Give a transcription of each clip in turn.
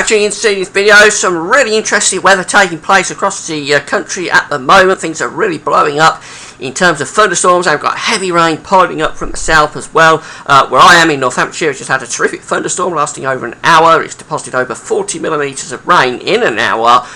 Actually, in seeing this video, some really interesting weather taking place across the country at the moment. Things are really blowing up in terms of thunderstorms. I've got heavy rain piling up from the south as well. Where I am in Northamptonshire, it's just had a terrific thunderstorm lasting over an hour. It's deposited over 40 millimetres of rain in an hour.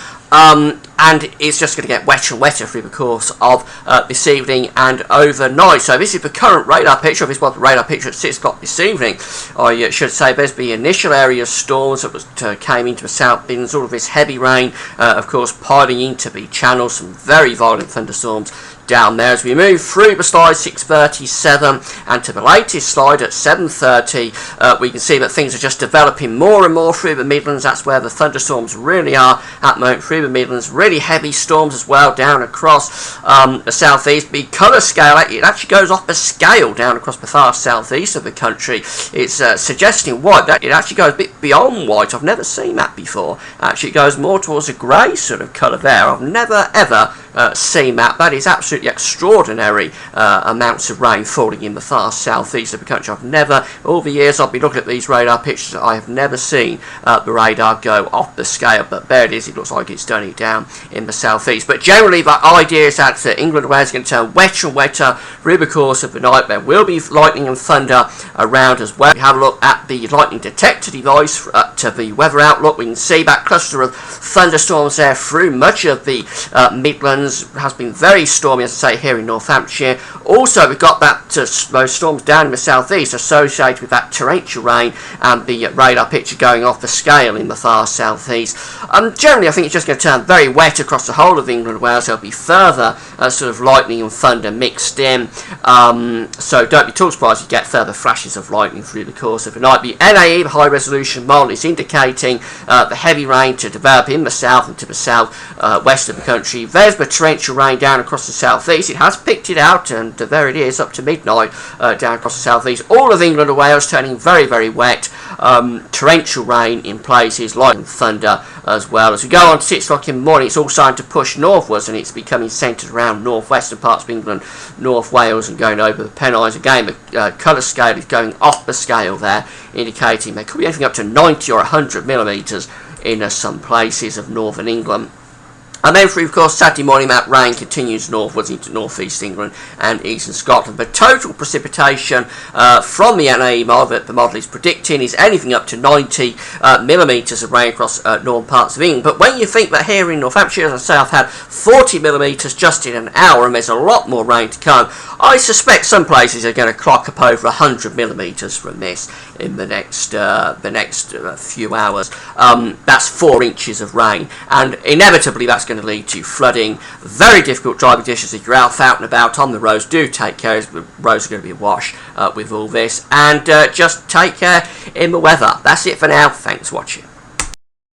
And it's just going to get wetter and wetter through the course of this evening and overnight. So this is the current radar picture. This was the radar picture at 6 o'clock this evening. I should say there's the initial area of storms that came into the South Midlands. All of this heavy rain, of course, piling into the channel. Some very violent thunderstorms down there. As we move through the slide 6:37 and to the latest slide at 7:30, we can see that things are just developing more and more through the Midlands. That's where the thunderstorms really are at the moment through the Midlands. Really heavy storms as well down across the southeast. The colour scale, it actually goes off the scale down across the far southeast of the country. It's suggesting white. That it actually goes a bit beyond white. I've never seen that before. Actually, it goes more towards a grey sort of colour there. I've never ever seen that. That is absolutely extraordinary amounts of rain falling in the far southeast of the country. I've never, all the years I've been looking at these radar pictures, I have never seen the radar go off the scale, but there it is. It looks like it's done it down in the southeast. But generally the idea is that England weather is going to turn wetter and wetter through the course of the night. There will be lightning and thunder around as well. We have a look at the lightning detector device to the weather outlook. We can see that cluster of thunderstorms there through much of the Midlands. Has been very stormy, as I say, here in Northamptonshire. Also, we've got that those storms down in the southeast associated with that torrential rain and the radar picture going off the scale in the far southeast. Generally, I think it's just going to turn very wet across the whole of England and Wales. There'll be further sort of lightning and thunder mixed in. So don't be too surprised if you get further flashes of lightning through the course of the night. The NAE, the high resolution model, is indicating the heavy rain to develop in the south and to the south west of the country. There's the torrential rain down across the southeast. It has picked it out, and there it is up to midnight down across the southeast. All of England and Wales turning very, very wet. Torrential rain in places, lightning, thunder as well. As we go on to 6 o'clock in the morning, it's all starting to push northwards, and it's becoming centred around northwestern parts of England, North Wales, and going over the Pennines. Again, the colour scale is going off the scale there, indicating there could be anything up to 90 or 100 millimetres in some places of northern England. And then through, of course, Saturday morning, that rain continues northwards into northeast England and eastern Scotland. The total precipitation from the NAE model that the model is predicting is anything up to 90 millimetres of rain across northern parts of England. But when you think that here in Northamptonshire, as I say, I've had 40 millimetres just in an hour, and there's a lot more rain to come, I suspect some places are going to clock up over 100 millimetres from this in the next few hours. That's 4 inches of rain, and inevitably that's going to lead to flooding. Very difficult driving conditions if you're out and about on the roads. Do take care, the roads are going to be awash with all this, and just take care in the weather. That's it for now. Thanks for watching.